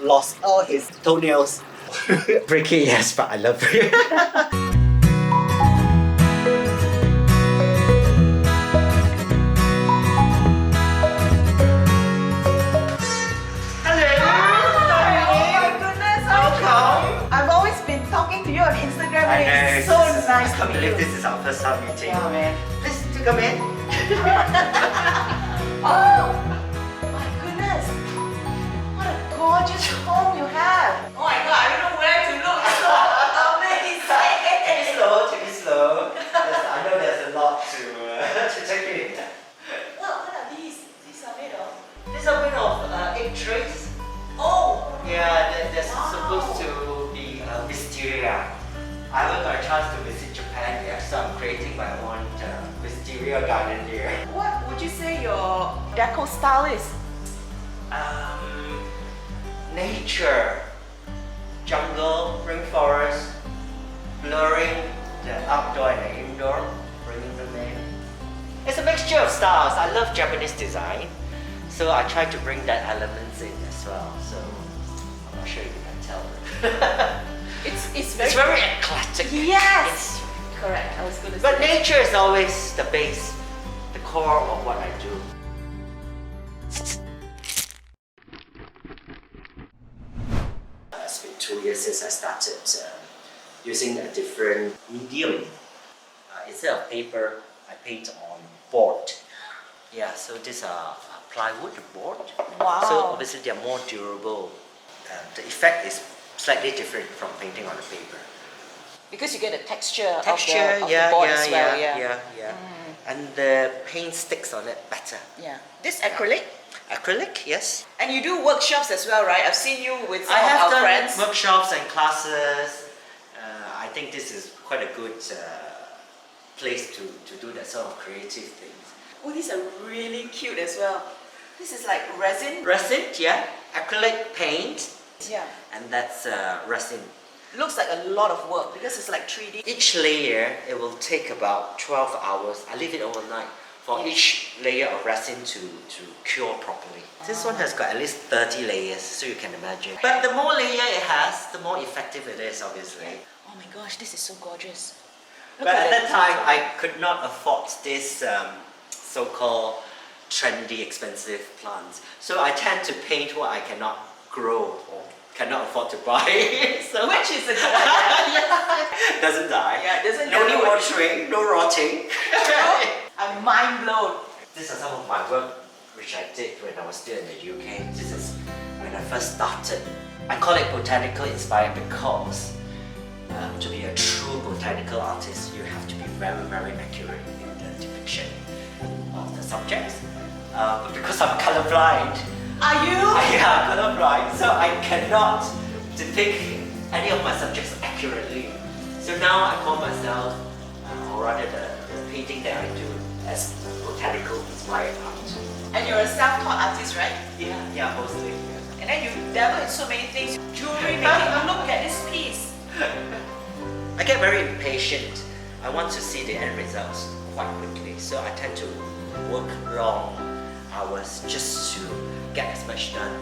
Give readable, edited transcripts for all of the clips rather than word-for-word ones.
lost all his toenails. Bricky, yes, but I love Bricky. On Instagram, I know, it's so nice. I can't believe this is our first time meeting. Yeah, man. Please to come in. Oh my goodness! What a gorgeous home you have. Oh my god, I don't know where to look. So amazing. Take it slow, take it slow. I know there's a lot to take in. What are these? These are made of. These are made of egg trays. Oh. Yeah, they're supposed to be wisteria. I haven't got a chance to visit Japan yet, so I'm creating my own wisteria garden here. What would you say your deco style is? Nature, jungle, rainforest, blurring the outdoor and the indoor, bringing them in. It's a mixture of styles. I love Japanese design, so I try to bring that elements in as well. So I'm not sure if you can tell. It's very eclectic. Yes! Correct, I was going to say. But nature is always the base, the core of what I do. It's been 2 years since I started using a different medium. Instead of paper, I paint on board. Yeah, so these are plywood board. Wow. So obviously they are more durable. The effect is slightly different from painting on the paper. Because you get the texture of Yeah, the board as well. yeah. And the paint sticks on it better. Yeah. This acrylic? Acrylic, yes. And you do workshops as well, right? I've seen you with some I have of our done friends. workshops and classes. I think this is quite a good place to do that sort of creative things. Oh, these are really cute as well. This is like resin. Resin, yeah. Acrylic paint. Yeah. And that's resin. Looks like a lot of work because it's like 3D. Each layer, it will take about 12 hours. I leave it overnight for each layer of resin to cure properly. This one has got at least 30 layers, so you can imagine. But the more layer it has, the more effective it is, obviously. Oh my gosh, this is so gorgeous. But at that time, I could not afford this so-called trendy, expensive plants. So I tend to paint what I cannot grow or cannot afford to buy. So Which is a good idea. doesn't die. Yeah, it doesn't No die. need watering, no rotting. I'm mind blown. These are some of my work which I did when I was still in the UK. This is when I first started. I call it botanical inspired because to be a true botanical artist, you have to be very, very accurate in the depiction of the subjects. But because I'm colorblind, Are you? I'm colorblind, so I cannot depict any of my subjects accurately. So now I call myself, or rather the painting that I do, as botanical inspired art. And you're a self-taught artist, right? Yeah, mostly. Yeah. And then you dabble in so many things. Jewelry making. Look at this piece. I get very impatient. I want to see the end results quite quickly, so I tend to work long hours just to get as much done.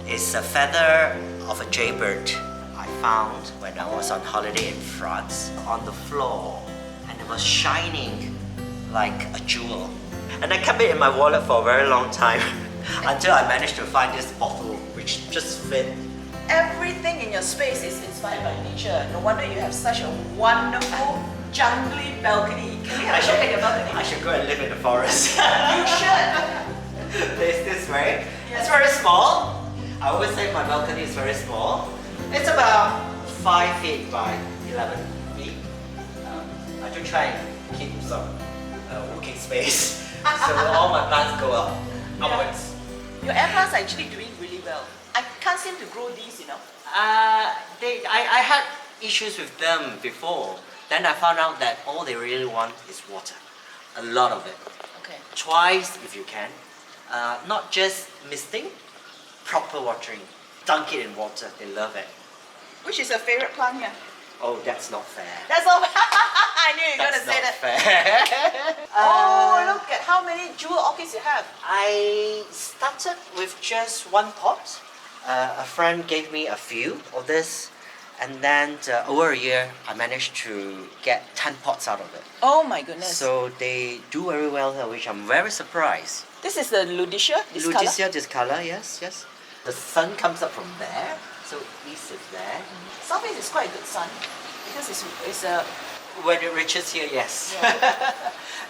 It's a feather of a jaybird I found when I was on holiday in France on the floor, and it was shining like a jewel. And I kept it in my wallet for a very long time until I managed to find this bottle which just fit. Everything in your space is inspired by nature. No wonder you have such a wonderful jungly balcony. Can we have a look at your balcony? I should go and live in the forest. You should. There's this way. Yes. It's very small. I always say my balcony is very small. It's about 5 feet by 11 feet. I do try and keep some working space. So all my plants go up, upwards. Your air plants are actually doing really well. I can't seem to grow these, you know. I had issues with them before. Then I found out that all they really want is water. A lot of it. Okay. Twice if you can. Not just misting, proper watering. Dunk it in water, they love it. Which is your favorite plant here? Oh, that's not fair. That's all. I knew you were going to say that. Fair. Oh, look at how many jewel orchids you have. I started with just one pot. A friend gave me a few of this, and then over a year, I managed to get 10 pots out of it. Oh my goodness. So they do very well here, which I'm very surprised. This is the Lutetia, this color? Lutetia, this color, yes, yes. The sun comes up from there, so east is there. Southeast is quite a good sun because it's a... When it reaches here, yes. Yeah.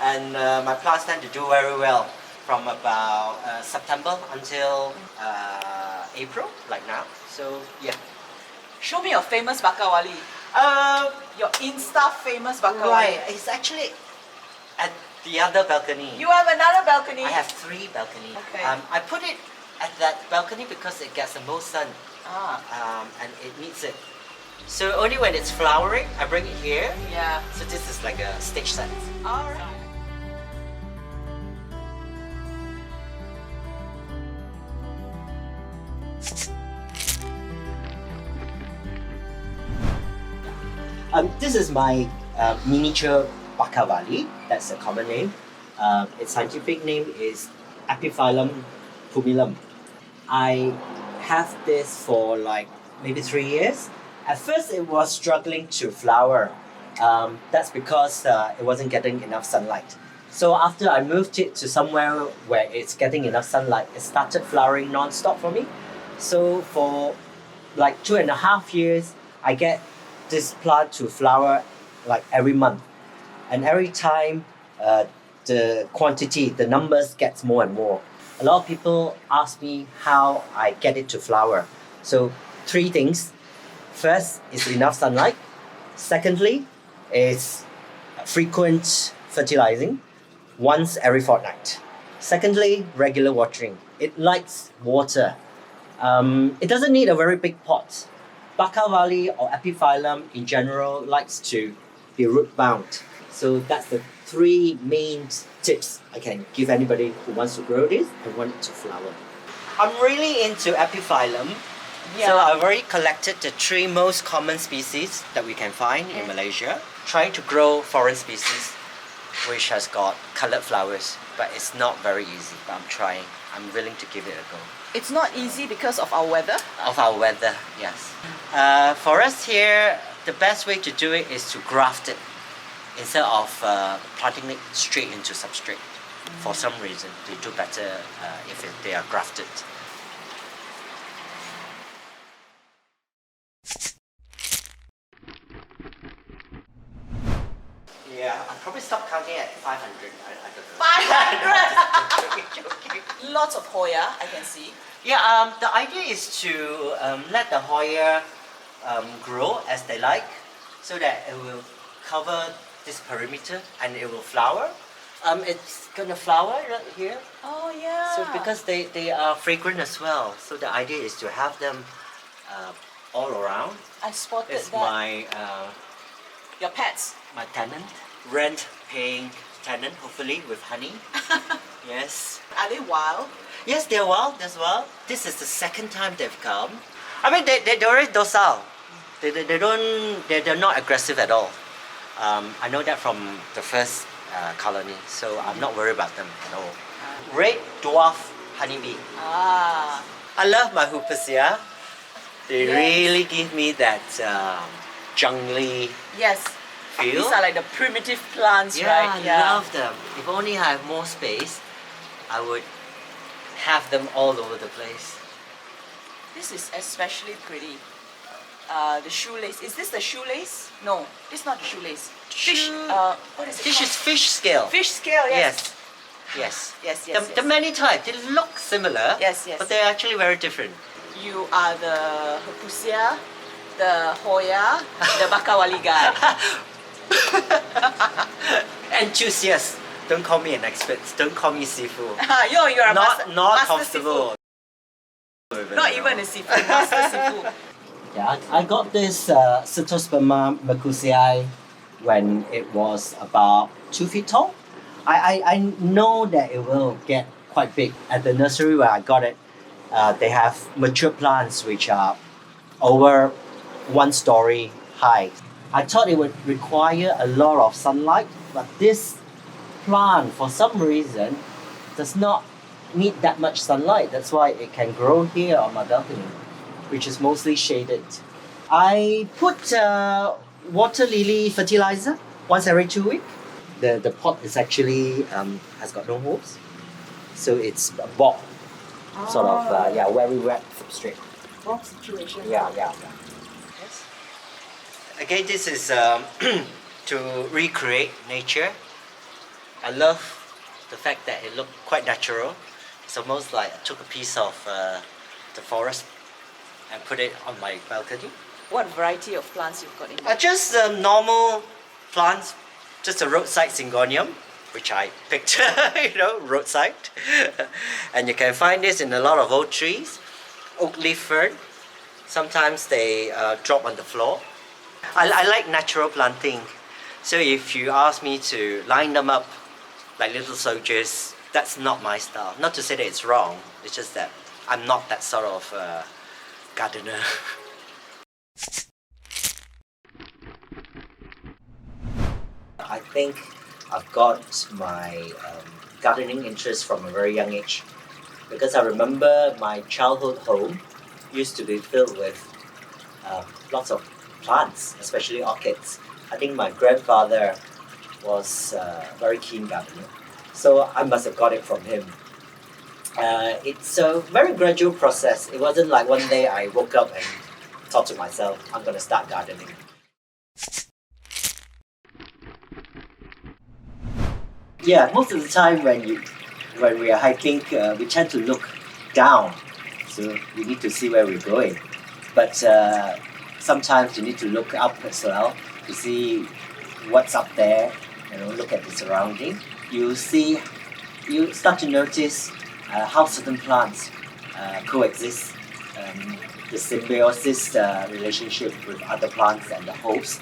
And my plants tend to do very well from about September until April, like now. So yeah. Show me your famous Bakawali. Your Insta famous Bakawali. Right, it's actually at the other balcony. You have another balcony? I have 3 balconies. Okay. I put it at that balcony because it gets the most sun. And it needs it. So only when it's flowering, I bring it here. Yeah. So this is like a stage set. Alright. This is my miniature Bakawali. That's a common name. Its scientific name is Epiphyllum pumilum. I have this for like maybe 3 years. At first, it was struggling to flower. That's because it wasn't getting enough sunlight. So after I moved it to somewhere where it's getting enough sunlight, it started flowering non-stop for me. So for like 2.5 years, I get this plant to flower like every month. And every time the quantity, the numbers gets more and more. A lot of people ask me how I get it to flower. So 3 things. First is enough sunlight. Secondly is frequent fertilizing, once every fortnight. Secondly, regular watering. It likes water. It doesn't need a very big pot. Bakawali or Epiphyllum in general likes to be root bound. So that's the 3 main tips I can give anybody who wants to grow this and want it to flower. I'm really into Epiphyllum. Yeah. So I've already collected the 3 most common species that we can find in Malaysia. Trying to grow foreign species which has got colored flowers, but it's not very easy, but I'm trying. I'm willing to give it a go. It's not easy because of our weather. Of our weather, yes. For us here, the best way to do it is to graft it instead of planting it straight into substrate. For some reason, they do better if they are grafted. Yeah, I'll probably stop counting at 500. I don't know. 500! Joking. Lots of Hoya, I can see. Yeah, the idea is to let the Hoya grow as they like, so that it will cover this perimeter and it will flower. It's gonna flower right here. Oh yeah. So because they are fragrant as well, so the idea is to have them all around. I spotted It's that. my Your pets. my tenant, rent-paying tenant, hopefully with honey. Yes. Are they wild? Yes, they're wild as well. This is the 2nd time they've come. I mean, they're very docile. They're not aggressive at all. I know that from the first colony, so I'm not worried about them at all. Red dwarf honeybee. Ah. I love my Hupesia. They Yes. really give me that jungly Yes. feel. These are like the primitive plants, Yeah, right? I love them. If only I have more space, I would have them all over the place. This is especially pretty. The shoelace. Is this the shoelace? No, it's not the shoelace. Fish. What is it This called? is fish scale. Fish scale. Yes. Yes. Yes. Yes. The many types, they look similar, Yes, yes. but they're actually very different. You are the Hepusia, the Hoya, the Bakawali guy. Enthusiast. Don't call me an expert. Don't call me Sifu. You're a Not master comfortable. Sifu. Not even a Sifu, master Sifu. Yeah, I got this Cetosperma mercusii when it was about 2 feet tall. I know that it will get quite big. At the nursery where I got it, they have mature plants which are over 1 story high. I thought it would require a lot of sunlight, but this plant, for some reason, does not need that much sunlight. That's why it can grow here on my balcony, which is mostly shaded. I put water lily fertilizer once every 2 weeks. The pot is actually has got no holes, so it's a bog, sort of very wet substrate. Bog situation. Yeah. Yes. Again, this is to recreate nature. I love the fact that it looked quite natural. It's almost like I took a piece of the forest and put it on my balcony. What variety of plants you've got in there? Just normal plants, just a roadside syngonium, which I picked, roadside. And you can find this in a lot of oak trees, oak leaf fern. Sometimes they drop on the floor. I like natural planting. So if you ask me to line them up like little soldiers, that's not my style. Not to say that it's wrong, it's just that I'm not that sort of gardener. I think I've got my gardening interest from a very young age, because I remember my childhood home used to be filled with lots of plants, especially orchids. I think my grandfather was a very keen gardener, so I must have got it from him. It's a very gradual process. It wasn't like one day I woke up and thought to myself, I'm going to start gardening. Yeah, most of the time when we are hiking, we tend to look down, so we need to see where we're going. But sometimes you need to look up as well to see what's up there. Look at the surrounding. You start to notice how certain plants coexist, the symbiosis relationship with other plants and the host.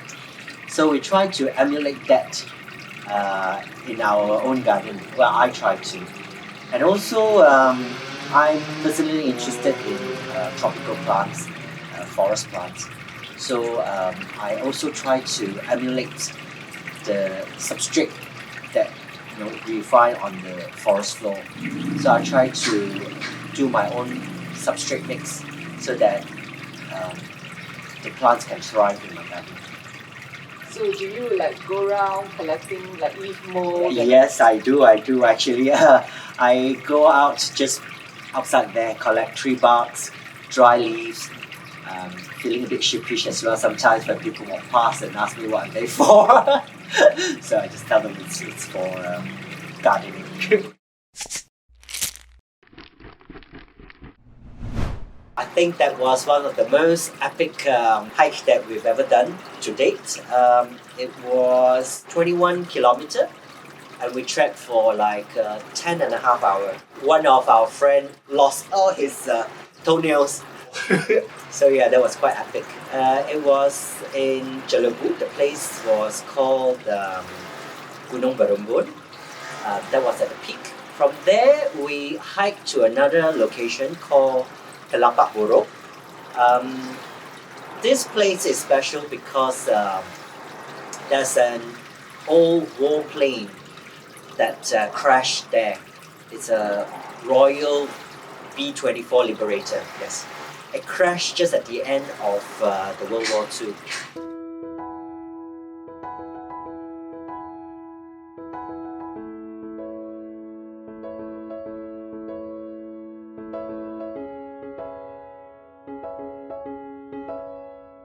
So we try to emulate that in our own garden. Well, I try to. And also, I'm personally interested in tropical plants, forest plants. So I also try to emulate the substrate that we find on the forest floor. So I try to do my own substrate mix so that the plants can thrive in my garden. So do you go around collecting leaf mold? Yes, I do actually. I go out just outside there, collect tree barks, dry leaves, feeling a bit sheepish as well sometimes when people walk past and ask me what are they for. So I just tell them it's for gardening. I think that was one of the most epic hikes that we've ever done to date. It was 21 kilometers and we trekked for 10 and a half hours. One of our friends lost all his toenails. So yeah, that was quite epic. It was in Jelebu. The place was called Gunung Berumbun. That was at the peak. From there, we hiked to another location called Telapak Borok. This place is special because there's an old warplane that crashed there. It's a Royal B-24 Liberator, yes. It crashed just at the end of the World War II.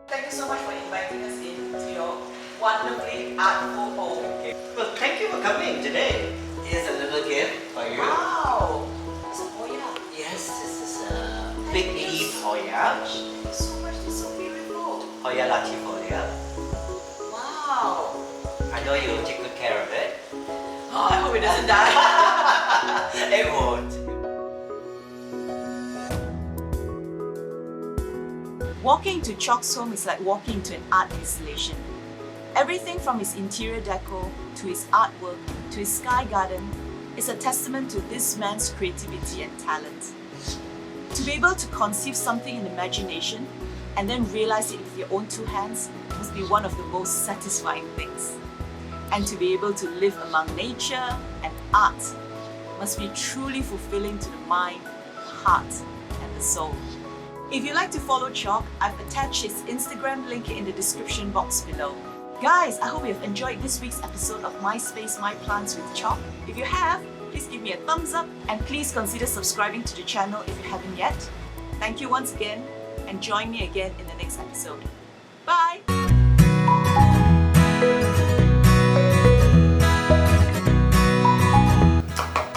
Thank you so much for inviting us into your wonderfully artful home. Okay. Well, thank you for coming today. Here's a little gift for you. Wow! It's a Hoya. Yes, this is a big leaf Hoya. Thank you so much. It's so beautiful. Hoya latifolia. Wow! I know you'll take good care of it. Oh, I hope it doesn't die. It won't. Walking to Chock's home is like walking to an art installation. Everything from his interior decor, to his artwork, to his sky garden is a testament to this man's creativity and talent. To be able to conceive something in imagination and then realize it with your own two hands must be one of the most satisfying things. And to be able to live among nature and art must be truly fulfilling to the mind, heart, and the soul. If you'd like to follow Chock, I've attached his Instagram link in the description box below. Guys, I hope you've enjoyed this week's episode of My Space, My Plants with Chock. If you have, please give me a thumbs up and please consider subscribing to the channel if you haven't yet. Thank you once again and join me again in the next episode. Bye!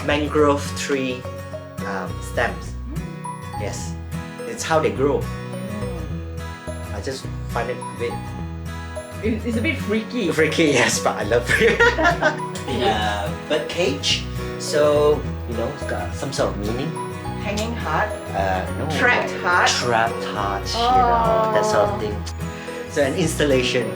Mangrove tree stems. Yes, it's how they grow. I just find it a bit It's a bit freaky. freaky, yes, but I love it. In a bird cage, so you know, it's got some sort of meaning. Hanging heart. No, Trapped heart. Trapped heart, you know, that sort of thing. So an installation